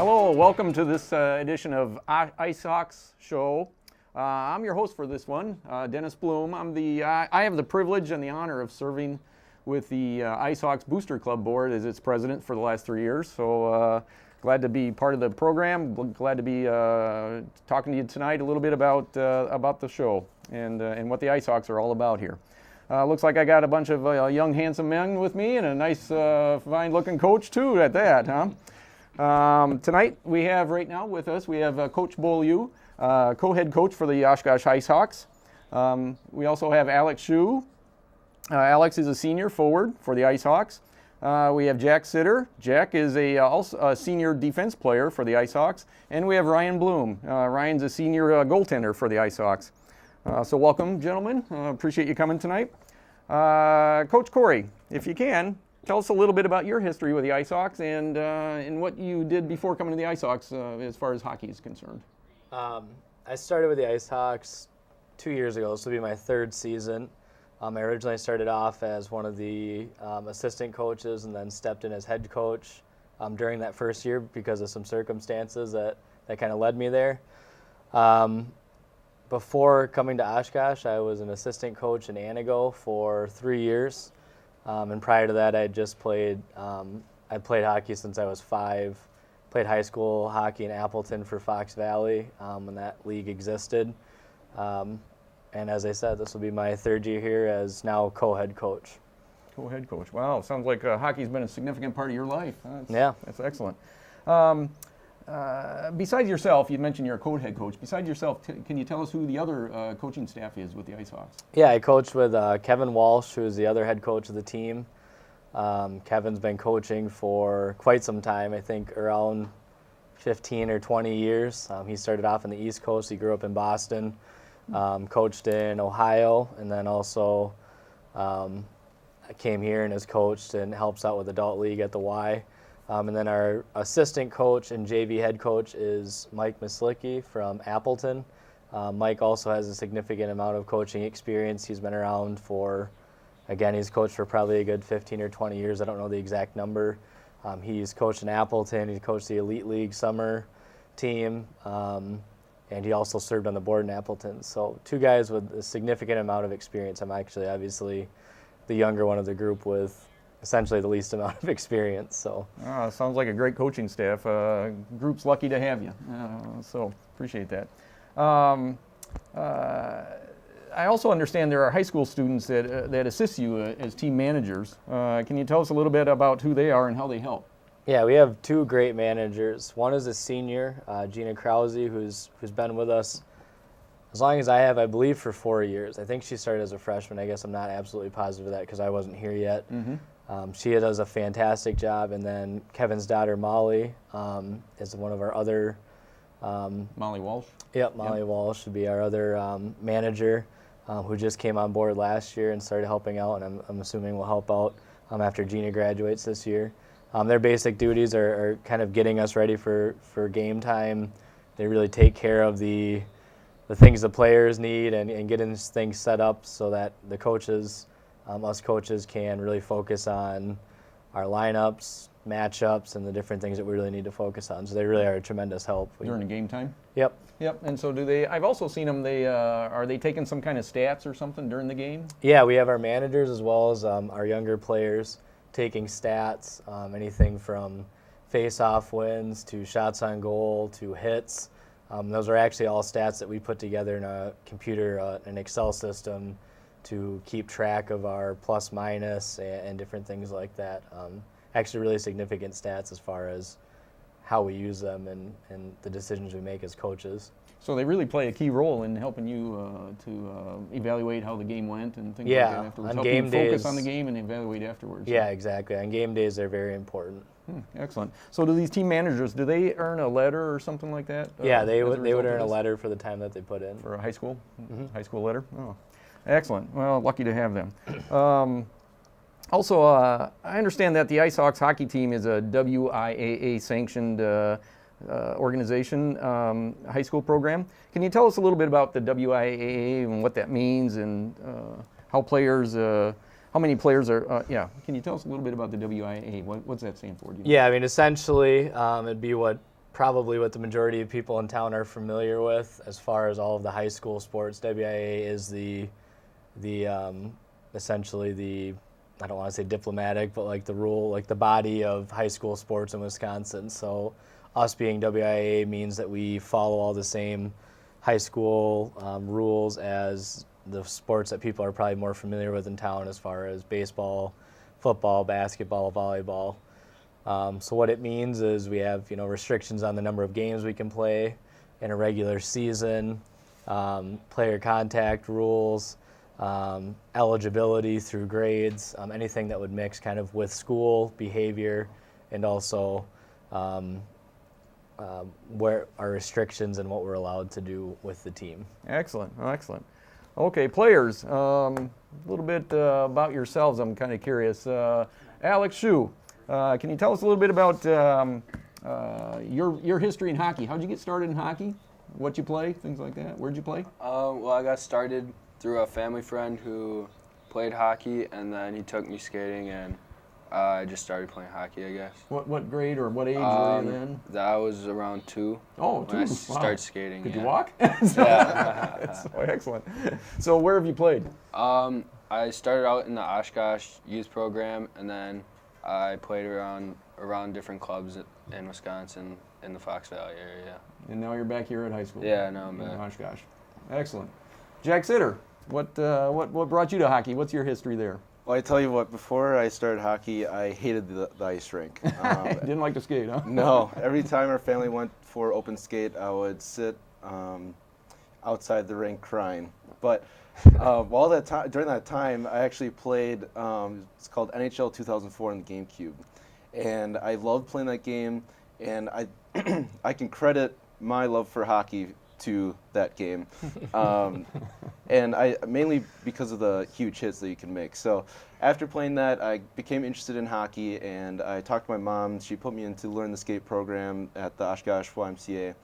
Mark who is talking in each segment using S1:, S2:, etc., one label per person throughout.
S1: Hello, welcome to this edition of Ice Hawks show. I'm your host for this one, Dennis Bloom. I have the privilege and the honor of serving with the Ice Hawks Booster Club board as its president for the last 3 years. So glad to be part of the program. Glad to be talking to you tonight a little bit about the show and what the Ice Hawks are all about here. Looks like I got a bunch of young, handsome men with me and a nice, fine-looking coach too at that, huh? Tonight we have right now with us, we have Coach Beaulieu, co-head coach for the Oshkosh Ice Hawks. We also have Alex Shue. Alex is a senior forward for the Ice Hawks. We have Jack Sitter. Jack is also a senior defense player for the Ice Hawks. And we have Ryan Bloom. Ryan's a senior goaltender for the Ice Hawks. So welcome, gentlemen. Appreciate you coming tonight. Coach Corey, if you can, tell us a little bit about your history with the Ice Hawks and what you did before coming to the Ice Hawks as far as hockey is concerned.
S2: I started with the Ice Hawks 2 years ago. This will be my third season. I originally started off as one of the assistant coaches and then stepped in as head coach during that first year because of some circumstances that kind of led me there. Before coming to Oshkosh, I was an assistant coach in Anago for 3 years. And prior to that, I played hockey since I was 5. Played high school hockey in Appleton for Fox Valley when that league existed. And as I said, this will be my third year here as now co-head coach.
S1: Co-head coach. Wow, sounds like hockey's been a significant part of your life. That's excellent. Besides yourself, you mentioned you're a co-head coach. Besides yourself, can you tell us who the other coaching staff is with the Ice Hawks?
S2: Yeah, I coached with Kevin Walsh, who is the other head coach of the team. Kevin's been coaching for quite some time, I think around 15 or 20 years. He started off on the East Coast. He grew up in Boston, coached in Ohio, and then also came here and has coached and helps out with Adult League at the Y. And then our assistant coach and JV head coach is Mike Mislicki from Appleton. Mike also has a significant amount of coaching experience. He's been around he's coached for probably a good 15 or 20 years. I don't know the exact number. He's coached in Appleton. He's coached the Elite League summer team. And he also served on the board in Appleton. So 2 guys with a significant amount of experience. I'm actually obviously the younger one of the group with essentially the least amount of experience. So
S1: sounds like a great coaching staff. Group's lucky to have you. So appreciate that. I also understand there are high school students that assist you as team managers. Can you tell us a little bit about who they are and how they help?
S2: Yeah, we have 2 great managers. One is a senior, Gina Krause, who's been with us as long as I have, I believe, for 4 years. I think she started as a freshman. I guess I'm not absolutely positive of that because I wasn't here yet. Mm-hmm. She does a fantastic job. And then Kevin's daughter, Molly, is one of our other...
S1: Molly Walsh?
S2: Yep, Molly Walsh would be our other manager who just came on board last year and started helping out, and I'm assuming will help out after Gina graduates this year. Their basic duties are kind of getting us ready for game time. They really take care of the things the players need and getting things set up so that the coaches, us coaches, can really focus on our lineups, matchups, and the different things that we really need to focus on. So they really are a tremendous help.
S1: During the game time?
S2: Yep.
S1: And so do they, I've also seen them, are they taking some kind of stats or something during the game?
S2: Yeah, we have our managers as well as our younger players taking stats, anything from face-off wins to shots on goal to hits. Those are actually all stats that we put together in a computer, an Excel system to keep track of our plus minus and different things like that. Actually really significant stats as far as how we use them and the decisions we make as coaches.
S1: So they really play a key role in helping you to evaluate how the game went and things like that afterwards.
S2: On game days,
S1: focus on the game and evaluate afterwards.
S2: Yeah, exactly. On game days, they're very important.
S1: Excellent. So do these team managers, do they earn a letter or something like that?
S2: Yeah, they would earn a letter for the time that they put in.
S1: For a high school? Mm-hmm. High school letter? Oh, excellent. Well, lucky to have them. Also, I understand that the Ice Hawks hockey team is a WIAA sanctioned organization, high school program. Can you tell us a little bit about the WIAA and what that means and how many players are, can you tell us a little bit about the WIAA? What's that stand for?
S2: Yeah, I mean, essentially, it'd be what probably what the majority of people in town are familiar with as far as all of the high school sports. WIAA is the essentially the, I don't want to say diplomatic, but like the rule, like the body of high school sports in Wisconsin. So us being WIAA means that we follow all the same high school rules as the sports that people are probably more familiar with in town, as far as baseball, football, basketball, volleyball. So what it means is we have, restrictions on the number of games we can play in a regular season, player contact rules, eligibility through grades, anything that would mix kind of with school behavior, and also where our restrictions and what we're allowed to do with the team.
S1: Excellent, excellent. Okay, players, a little bit about yourselves. I'm kind of curious. Alex Schuh, can you tell us a little bit about your history in hockey? How'd you get started in hockey? What you play? Things like that. Where'd you play?
S3: Well, I got started through a family friend who played hockey, and then he took me skating, and I just started playing hockey, I guess.
S1: What grade or what age were you then?
S3: That was around 2.
S1: Oh,
S3: when I
S1: 2.
S3: started skating.
S1: Could
S3: yeah.
S1: you walk?
S3: Yeah.
S1: Oh, excellent. So where have you played?
S3: I started out in the Oshkosh youth program, and then I played around different clubs in Wisconsin in the Fox Valley area.
S1: And now you're back here at high school.
S3: Yeah, now I'm
S1: in
S3: back.
S1: Oshkosh. Excellent. Jack Sitter, what brought you to hockey? What's your history there?
S4: Well, I tell you what, before I started hockey, I hated the ice rink.
S1: Didn't like to skate, huh?
S4: No. Every time our family went for open skate, I would sit outside the rink crying. But during that time, I actually played, it's called NHL 2004 in the GameCube. And I loved playing that game, and I can credit my love for hockey to that game. And I mainly because of the huge hits that you can make. So after playing that, I became interested in hockey, and I talked to my mom. She put me in to learn the skate program at the Oshkosh YMCA.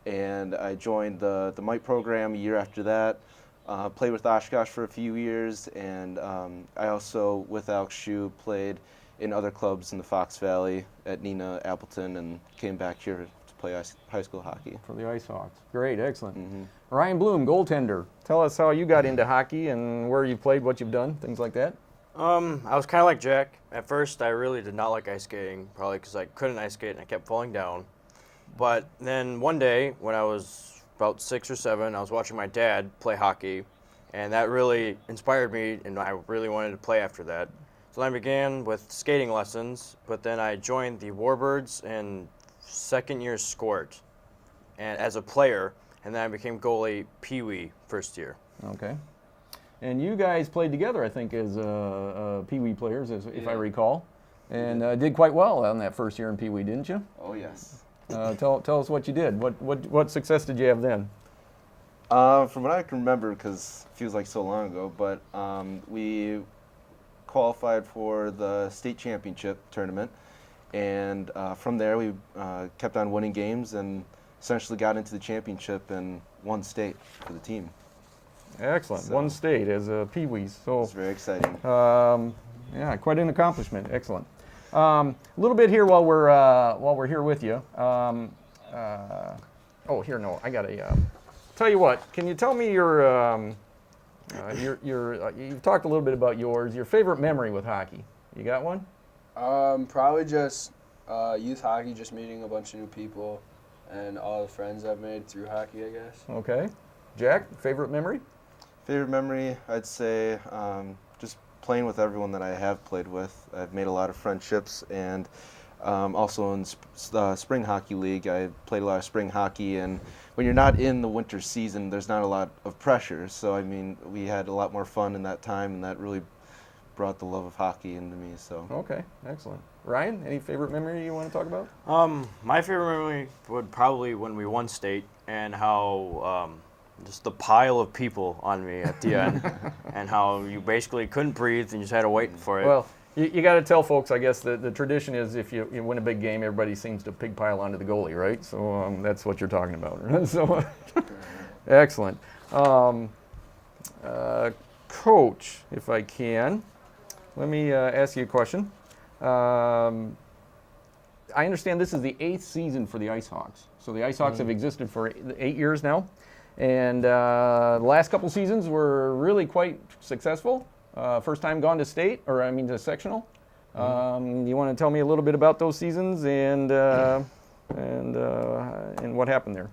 S4: And I joined the Mite program a year after that. Played with Oshkosh for a few years, and I also, with Alex Schuh, played in other clubs in the Fox Valley at Neenah, Appleton, and came back here to play high school hockey.
S1: For the Ice Hawks. Great, excellent.
S4: Mm-hmm.
S1: Ryan Bloom, goaltender. Tell us how you got into hockey and where you've played, what you've done, things like that.
S5: I was kind of like Jack. At first, I really did not like ice skating, probably because I couldn't ice skate and I kept falling down. But then one day, when I was about 6 or 7, I was watching my dad play hockey, and that really inspired me, and I really wanted to play after that. So I began with skating lessons, but then I joined the Warbirds in second year Squirt, and as a player, and then I became goalie Pee-wee first year.
S1: Okay. And you guys played together, I think, as Pee-wee players, if I recall, and did quite well on that first year in Pee-wee, didn't you?
S4: Oh, yes.
S1: Tell us what you did. What success did you have then?
S4: From what I can remember, because it feels like so long ago, but we qualified for the state championship tournament, and from there we kept on winning games and essentially got into the championship and won state for the team.
S1: Excellent.
S4: So,
S1: one state as Pee-wees. So
S4: it's very exciting.
S1: yeah, quite an accomplishment. Excellent. A little bit here while we're here with you. Oh, here, no, I got a. Tell you what, can you tell me your you've talked a little bit about yours. Your favorite memory with hockey? You got one?
S3: Probably just youth hockey, just meeting a bunch of new people, and all the friends I've made through hockey, I guess.
S1: Okay. Jack, favorite memory?
S4: Favorite memory, I'd say just playing with everyone that I have played with. I've made a lot of friendships, and also in the spring hockey league, I played a lot of spring hockey, and when you're not in the winter season, there's not a lot of pressure. So, I mean, we had a lot more fun in that time, and that really brought the love of hockey into me. So.
S1: Okay, excellent. Ryan, any favorite memory you want to talk about?
S5: My favorite memory would probably when we won state and how just the pile of people on me at the end and how you basically couldn't breathe and you just had to wait for it.
S1: Well, you got to tell folks, I guess, the tradition is if you win a big game, everybody seems to pig pile onto the goalie, right? So that's what you're talking about. So, excellent. Coach, if I can, let me ask you a question. I understand this is the 8th season for the Ice Hawks. So the Ice Hawks have existed for 8 years now. And the last couple seasons were really quite successful. First time gone to state, to sectional. You want to tell me a little bit about those seasons and what happened there?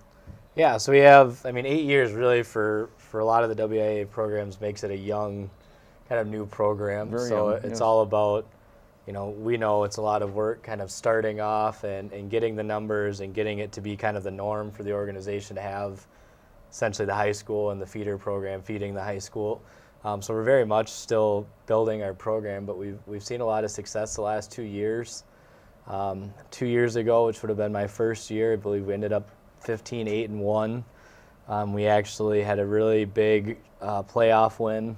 S2: Yeah, so we have, 8 years really for a lot of the WIAA programs makes it a young, kind of new program.
S1: Very
S2: so
S1: young,
S2: it's
S1: yes.
S2: all about, we know it's a lot of work kind of starting off and getting the numbers and getting it to be kind of the norm for the organization to have essentially the high school and the feeder program feeding the high school. So we're very much still building our program, but we've seen a lot of success the last 2 years. 2 years ago, which would have been my first year, I believe we ended up 15-8-1. We actually had a really big playoff win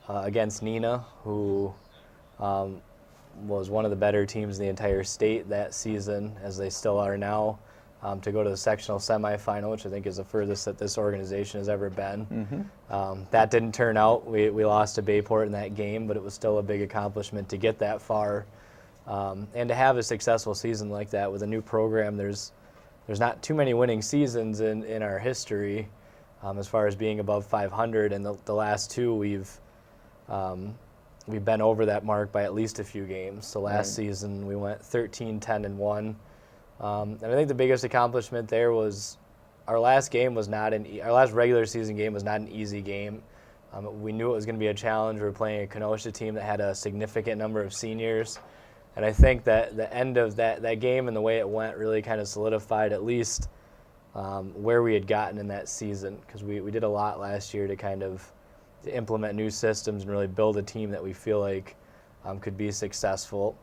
S2: against Neenah, who was one of the better teams in the entire state that season, as they still are now, to go to the sectional semifinal, which I think is the furthest that this organization has ever been. That didn't turn out. We lost to Bayport in that game, but it was still a big accomplishment to get that far. And to have a successful season like that with a new program, there's not too many winning seasons in our history as far as being above 500. And the last two, we've been over that mark by at least a few games. So last season, we went 13-10-1. And I think the biggest accomplishment there was our last game was not our last regular season game was not an easy game. We knew it was going to be a challenge. We were playing a Kenosha team that had a significant number of seniors. And I think that the end of that game and the way it went really kind of solidified at least where we had gotten in that season, because we did a lot last year to implement new systems and really build a team that we feel like could be successful.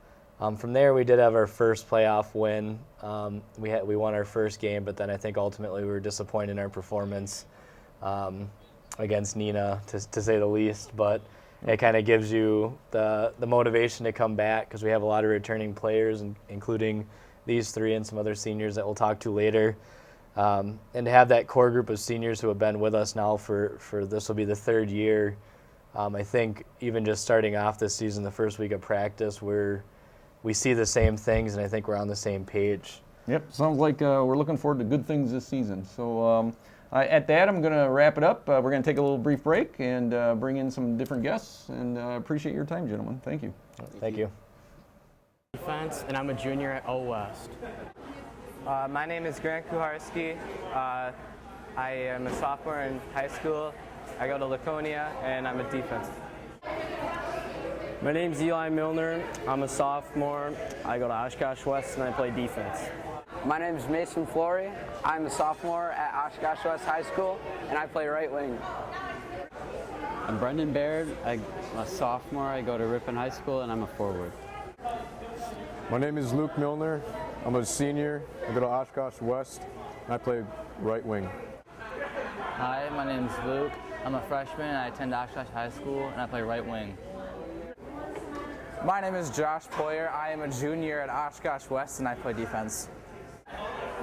S2: From there, we did have our first playoff win. We won our first game, but then I think ultimately we were disappointed in our performance against Neenah, to say the least. But it kind of gives you the motivation to come back, because we have a lot of returning players, including these three and some other seniors that we'll talk to later. And to have that core group of seniors who have been with us now for this will be the third year. I think even just starting off this season, the first week of practice, we see the same things, and I think we're on the same page.
S1: Yep, sounds like we're looking forward to good things this season. So at that, I'm going to wrap it up. We're going to take a little brief break and bring in some different guests, and appreciate your time, gentlemen. Thank you.
S2: Thank you.
S6: Defense, and I'm a junior at O West.
S7: My name is Grant Kuharski. I am a sophomore in high school. I go to Laconia, and I'm a defense.
S6: My name's Eli Milner. I'm a sophomore. I go to Oshkosh West, and I play defense.
S8: My name is Mason Flory. I'm a sophomore at Oshkosh West High School, and I play right wing.
S9: I'm Brendan Baird. I'm a sophomore. I go to Ripon High School, and I'm a forward.
S10: My name is Luke Milner. I'm a senior. I go to Oshkosh West, and I play right wing.
S11: Hi, my name is Luke. I'm a freshman, and I attend Oshkosh High School, and I play right wing.
S12: My name is Josh Poyer. I am a junior at Oshkosh West, and I play defense.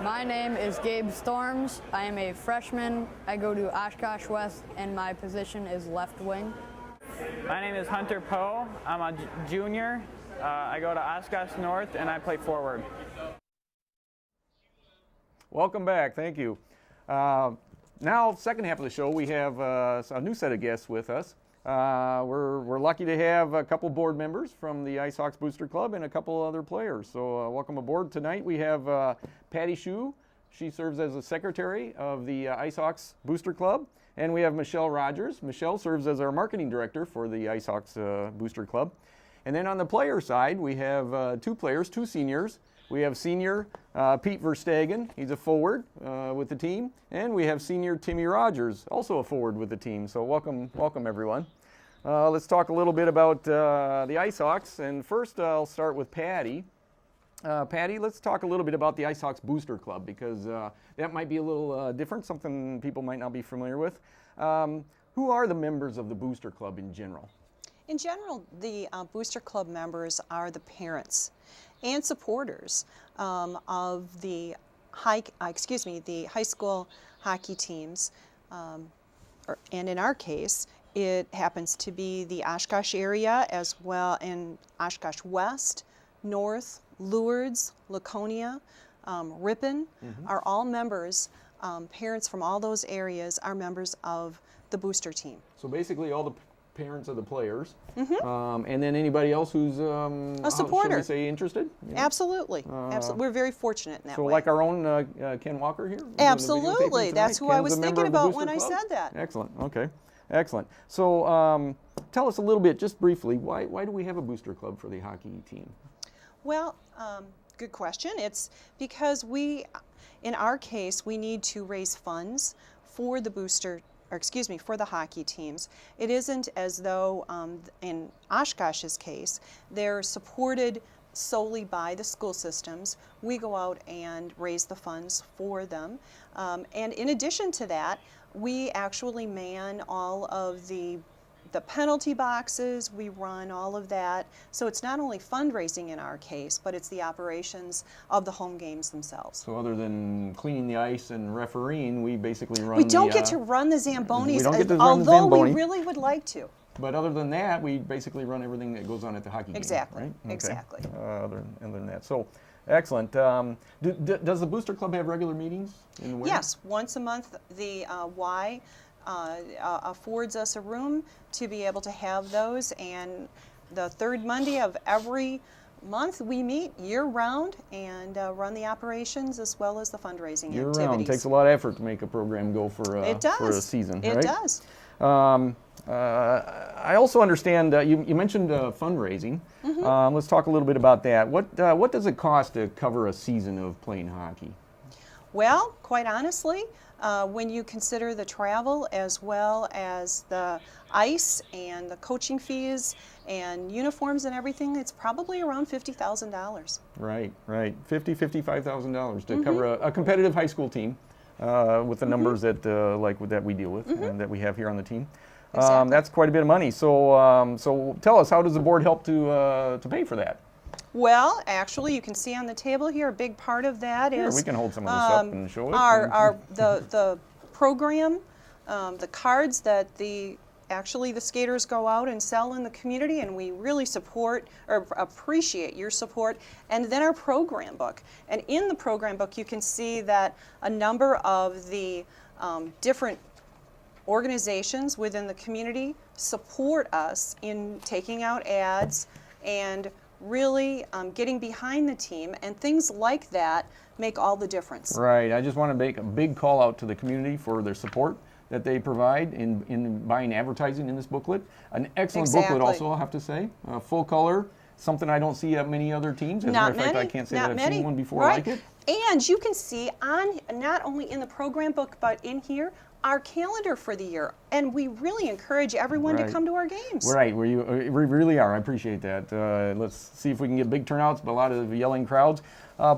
S13: My name is Gabe Storms. I am a freshman. I go to Oshkosh West, and my position is left wing.
S14: My name is Hunter Poe. I'm a junior. I go to Oshkosh North, and I play forward.
S1: Welcome back. Thank you. Now, second half of the show, we have a new set of guests with us. We're lucky to have a couple board members from the Ice Hawks Booster Club and a couple other players. So welcome aboard. Tonight we have Patty Shue. She serves as the secretary of the Ice Hawks Booster Club. And we have Michelle Rogers. Michelle serves as our marketing director for the Ice Hawks Booster Club. And then on the player side, we have two players, two seniors. We have senior Pete Verstegen, he's a forward with the team. And we have senior Timmy Rogers, also a forward with the team. So welcome everyone. Let's talk a little bit about the Ice Hawks. And first I'll start with Patty. Patty, let's talk a little bit about the Ice Hawks Booster Club, because that might be a little different, something people might not be familiar with. Who are the members of the Booster Club in general?
S15: In general, the Booster Club members are the parents and supporters of the high school hockey teams, and in our case, it happens to be the Oshkosh area as well in Oshkosh West, North, Lourdes, Laconia, Ripon are all members. Parents from all those areas are members of the booster team.
S1: So basically all the parents of the players, and then anybody else who's
S15: a supporter.
S1: Shall we say interested? Yeah.
S15: Absolutely. Absolutely. We're very fortunate in that
S1: So
S15: way.
S1: like our own Ken Walker here?
S15: Absolutely. That's who I was
S1: Ken's a member
S15: thinking
S1: of the
S15: about
S1: Booster
S15: when I
S1: Club?
S15: said that.
S1: Excellent. Okay. Excellent. So tell us a little bit, just briefly, why do we have a booster club for the hockey team?
S15: Well, good question. It's because in our case, we need to raise funds for the for the hockey teams. It isn't as though, in Oshkosh's case, they're supported solely by the school systems. We go out and raise the funds for them. And in addition to that, we actually man all of the penalty boxes, we run all of that. So it's not only fundraising in our case, but it's the operations of the home games themselves.
S1: So other than cleaning the ice and refereeing, we basically run
S15: We don't get to run the Zambonis,
S1: we don't get to run
S15: although
S1: the Zamboni.
S15: we really would like to.
S1: But other than that, we basically run everything that goes on at the hockey
S15: Exactly.
S1: game, right? Okay.
S15: Exactly.
S1: Other than that. So, excellent. Does the Booster Club have regular meetings in the winter?
S15: Yes, once a month the Y affords us a room to be able to have those, and the third Monday of every month we meet year-round and run the operations as well as the fundraising
S1: Year-round.
S15: activities.
S1: Takes a lot of effort to make a program go for a season,
S15: It
S1: right?
S15: does.
S1: I also understand you mentioned fundraising. Let's talk a little bit about that. What does it cost to cover a season of playing hockey?
S15: Well, quite honestly, when you consider the travel as well as the ice and the coaching fees and uniforms and everything, it's probably around $50,000.
S1: Right. $55,000 to cover a competitive high school team with the numbers that that we deal with and that we have here on the team.
S15: Exactly.
S1: That's quite a bit of money. So tell us, how does the board help to pay for that?
S15: Well, actually, you can see on the table here, a big part of that is
S1: we can hold some of this up and show it.
S15: The program, the cards that the skaters go out and sell in the community, and we really support or appreciate your support. And then our program book. And in the program book, you can see that a number of the different organizations within the community support us in taking out ads and really getting behind the team, and things like that make all the difference.
S1: Right. I just want to make a big call out to the community for their support that they provide in buying advertising in this booklet. An excellent booklet also, I'll have to say. Full color, something I don't see at many other teams. As a matter of fact, I can't say that I've seen one before like it.
S15: And you can see on, not only in the program book, but in here, our calendar for the year. And we really encourage everyone to come to our games.
S1: Right, we really are. I appreciate that. Let's see if we can get big turnouts, but a lot of yelling crowds.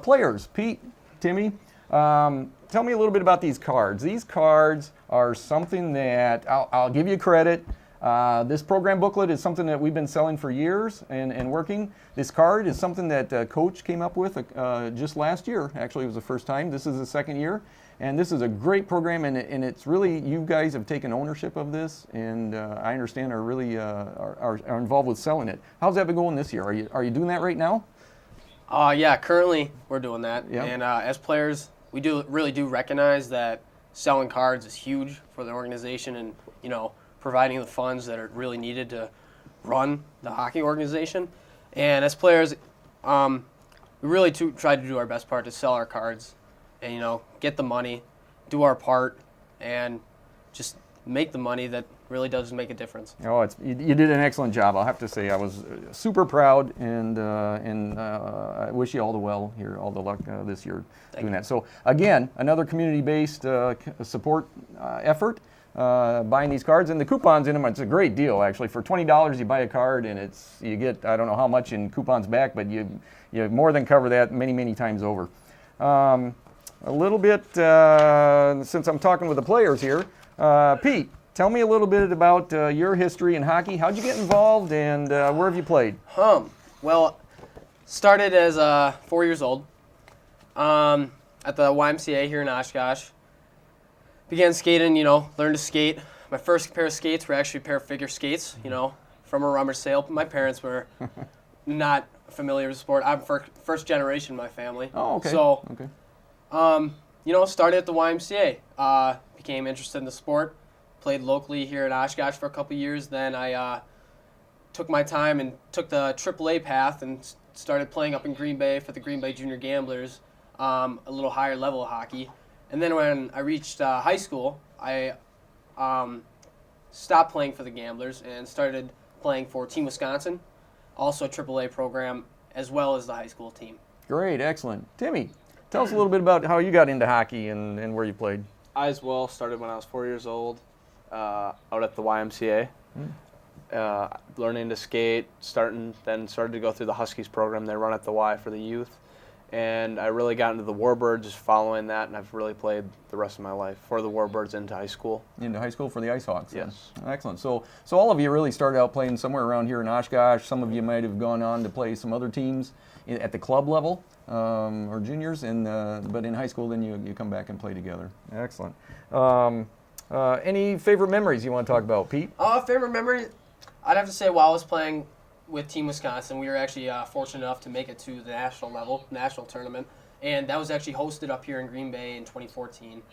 S1: Players, Pete, Timmy, tell me a little bit about these cards. These cards are something that, I'll give you credit. This program booklet is something that we've been selling for years and working. This card is something that Coach came up with just last year. Actually, it was the first time. This is the second year. And this is a great program, and it's really, you guys have taken ownership of this, and I understand are really are involved with selling it. How's that been going this year? Are you doing that right now?
S16: Yeah, currently we're doing that.
S1: Yep.
S16: And as players, we really do recognize that selling cards is huge for the organization, and providing the funds that are really needed to run the hockey organization. And as players, we really try to do our best part to sell our cards and, get the money, do our part, and just make the money that really does make a difference.
S1: Oh, you did an excellent job. I'll have to say I was super proud, and I wish you all the well here, all the luck this year doing that. So again, another community-based support effort. Buying these cards, and the coupons in them, it's a great deal actually. For $20 you buy a card, and you get, I don't know how much in coupons back, but you more than cover that many times over. A little bit, since I'm talking with the players here, Pete, tell me a little bit about your history in hockey. How'd you get involved, and where have you played?
S16: Well, started as 4 years old at the YMCA here in Oshkosh. Began skating, learned to skate. My first pair of skates were actually a pair of figure skates, from a rummage sale. My parents were not familiar with the sport. I'm first generation in my family.
S1: Oh, okay.
S16: So,
S1: okay.
S16: Started at the YMCA. Became interested in the sport. Played locally here in Oshkosh for a couple years. Then I took my time and took the AAA path and started playing up in Green Bay for the Green Bay Junior Gamblers, a little higher level of hockey. And then when I reached high school, I stopped playing for the Gamblers and started playing for Team Wisconsin, also a AAA program, as well as the high school team.
S1: Great, excellent. Timmy, tell us a little bit about how you got into hockey and where you played.
S17: I as well started when I was 4 years old, out at the YMCA, learning to skate, then started to go through the Huskies program they run at the Y for the youth. And I really got into the Warbirds just following that, and I've really played the rest of my life for the Warbirds into high school.
S1: Into high school for the Ice Hawks?
S17: Yes.
S1: Excellent. So all of you really started out playing somewhere around here in Oshkosh. Some of you might have gone on to play some other teams at the club level or juniors, but in high school then you come back and play together. Excellent. Any favorite memories you want to talk about, Pete?
S16: Favorite memory? I'd have to say while I was playing with Team Wisconsin, we were actually fortunate enough to make it to the national level, national tournament, and that was actually hosted up here in Green Bay in 2014.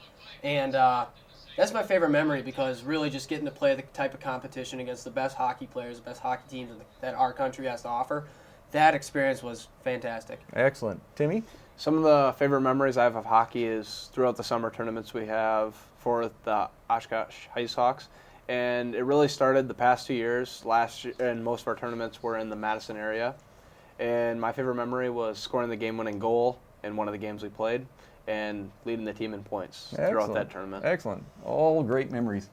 S16: And that's my favorite memory because really just getting to play the type of competition against the best hockey players, the best hockey teams that our country has to offer, that experience was fantastic.
S1: Excellent. Timmy?
S17: Some of the favorite memories I have of hockey is throughout the summer tournaments we have for the Oshkosh Ice Hawks. And it really started the past 2 years. Last year, and most of our tournaments were in the Madison area. And my favorite memory was scoring the game-winning goal in one of the games we played and leading the team in points throughout that tournament.
S1: Excellent. All great memories.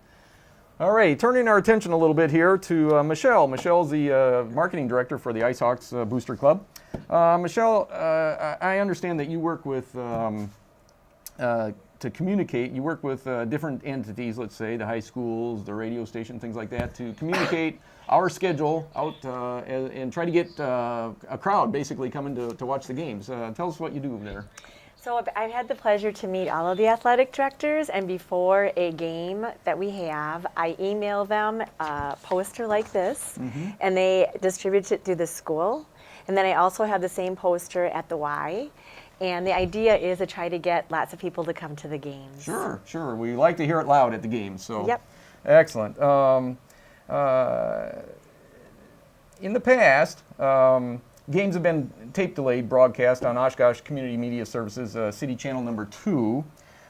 S1: All right, turning our attention a little bit here to Michelle. Michelle's the marketing director for the Ice Hawks Booster Club. Michelle, I understand that you work with to communicate, you work with different entities, let's say the high schools, the radio station, things like that, to communicate our schedule out and try to get a crowd basically coming to watch the games. Tell us what you do there.
S18: So I've had the pleasure to meet all of the athletic directors, and before a game that we have, I email them a poster like this, and they distribute it through the school. And then I also have the same poster at the Y. And the idea is to try to get lots of people to come to the games.
S1: Sure. We like to hear it loud at the games. So.
S18: Yep.
S1: Excellent. In the past, games have been tape delayed broadcast on Oshkosh Community Media Services, City Channel number 2.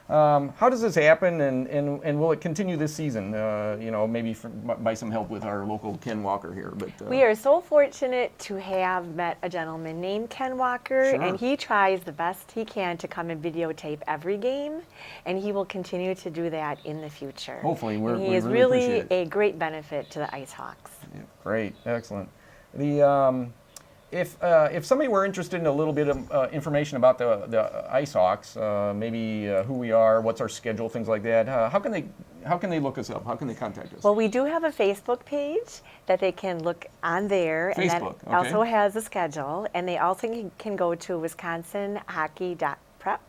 S1: How does this happen, and will it continue this season? Maybe by some help with our local Ken Walker here. But
S18: we are so fortunate to have met a gentleman named Ken Walker, and he tries the best he can to come and videotape every game, and he will continue to do that in the future.
S1: Hopefully,
S18: he is really a great benefit to the Ice Hawks.
S1: Yeah, great, excellent. If somebody were interested in a little bit of information about the Ice Hawks, maybe who we are, what's our schedule, things like that, how can they look us up? How can they contact us?
S18: Well, we do have a Facebook page that they can look on there, and that also has a schedule. And they also can go to wisconsinhockey.prep.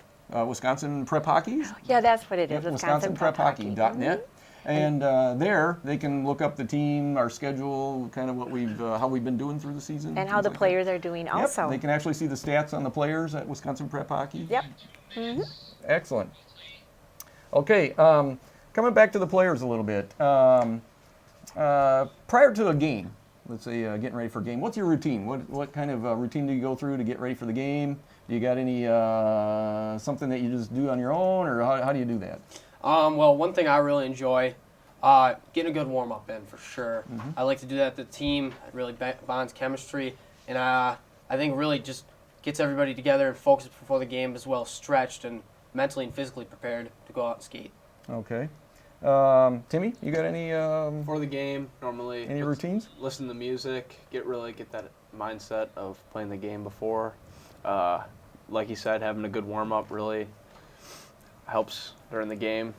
S1: Wisconsin Prep Hockey?
S18: Yeah, that's what it is.
S1: Yep, wisconsinprephockey.net. And there they can look up the team, our schedule, kind of what how we've been doing through the season.
S18: And how the players are doing also.
S1: Yep, they can actually see the stats on the players at Wisconsin Prep Hockey.
S18: Yep.
S1: Excellent. Okay, coming back to the players a little bit. Prior to a game, let's say getting ready for a game, what's your routine? What kind of routine do you go through to get ready for the game? Do you got any something that you just do on your own, or how do you do that?
S16: Well, one thing I really enjoy, getting a good warm-up in for sure. I like to do that with the team. It really bonds chemistry, and I think really just gets everybody together and focused before the game, as well as stretched and mentally and physically prepared to go out and skate.
S1: Okay. Timmy, you got any
S17: for the game? Normally,
S1: any routines?
S17: Listen to music. Get that mindset of playing the game before. Like you said, having a good warm-up really helps during the game.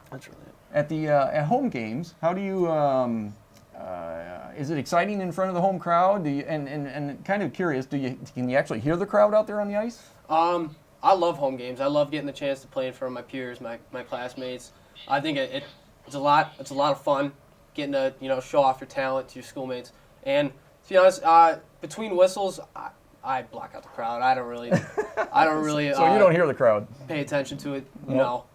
S17: That's really it.
S1: At home games, how do you? Is it exciting in front of the home crowd? And kind of curious, can you actually hear the crowd out there on the ice?
S16: I love home games. I love getting the chance to play in front of my peers, my classmates. I think it's a lot of fun getting to show off your talent to your schoolmates, and To be honest, between whistles, I block out the crowd. I don't really.
S1: So you don't hear the crowd.
S16: Pay attention to it.
S1: No.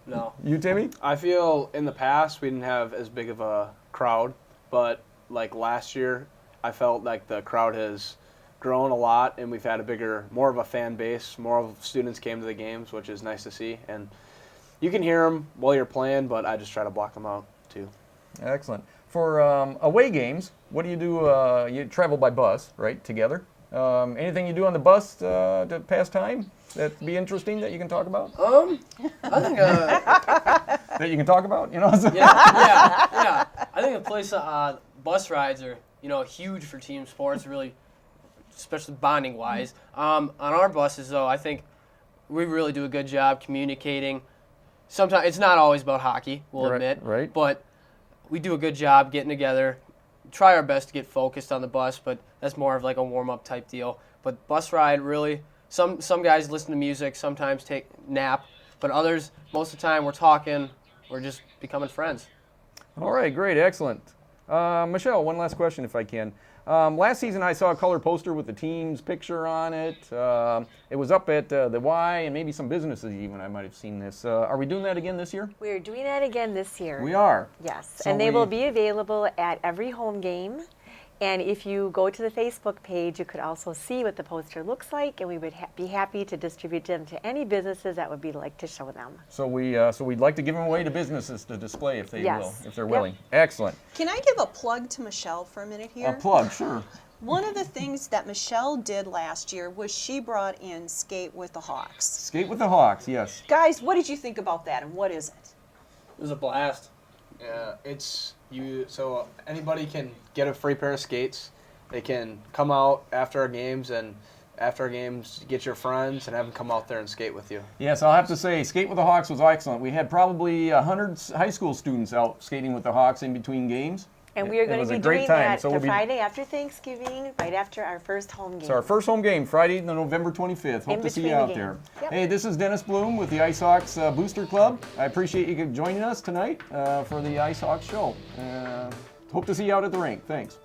S16: No.
S1: You, Timmy?
S17: I feel in the past we didn't have as big of a crowd, but like last year, I felt like the crowd has grown a lot, and we've had more of a fan base. More of students came to the games, which is nice to see. And you can hear them while you're playing, but I just try to block them out too.
S1: Excellent. For away games, what do you do? You travel by bus, right? Together. Anything you do on the bus to pass time that'd be interesting that you can talk about?
S16: I think
S1: that you can talk about, you know?
S16: yeah. I think the place bus rides are huge for team sports, really, especially bonding wise. On our buses though, I think we really do a good job communicating. Sometimes it's not always about hockey, we'll admit,
S1: right.
S16: But we do a good job getting together. Try our best to get focused on the bus, but that's more of like a warm-up type deal. But bus ride, really, some guys listen to music, sometimes take nap, but others, most of the time, we're talking, we're just becoming friends.
S1: All right, great, excellent. Michelle, one last question if I can. Last season I saw a color poster with the team's picture on it. It was up at the Y and maybe some businesses even. I might have seen this. Are we doing that again this year?
S18: We're doing that again this year.
S1: We are?
S18: Yes,
S1: So
S18: and they will be available at every home game. And if you go to the Facebook page, you could also see what the poster looks like, and we would be happy to distribute them to any businesses that would be like to show them.
S1: So we'd like to give them away to businesses to display if they will, if they're willing. Excellent.
S15: Can I give a plug to Michelle for a minute here?
S1: A plug, sure.
S15: One of the things that Michelle did last year was she brought in Skate with the Hawks.
S1: Skate with the Hawks, yes.
S15: Guys, what did you think about that, and what is it?
S16: It was a blast.
S17: Yeah, so anybody can get a free pair of skates. They can come out after our games get your friends and have them come out there and skate with you.
S1: Yes, I'll have to say, Skate with the Hawks was excellent. We had probably 100 high school students out skating with the Hawks in between games.
S18: And we are going to be doing that the Friday after Thanksgiving, right after our first home game.
S1: So our first home game, Friday, November 25th. Hope to see you out there.
S18: Yep.
S1: Hey, this is Dennis Bloom with the Ice Hawks Booster Club. I appreciate you joining us tonight for the Ice Hawks show. Hope to see you out at the rink. Thanks.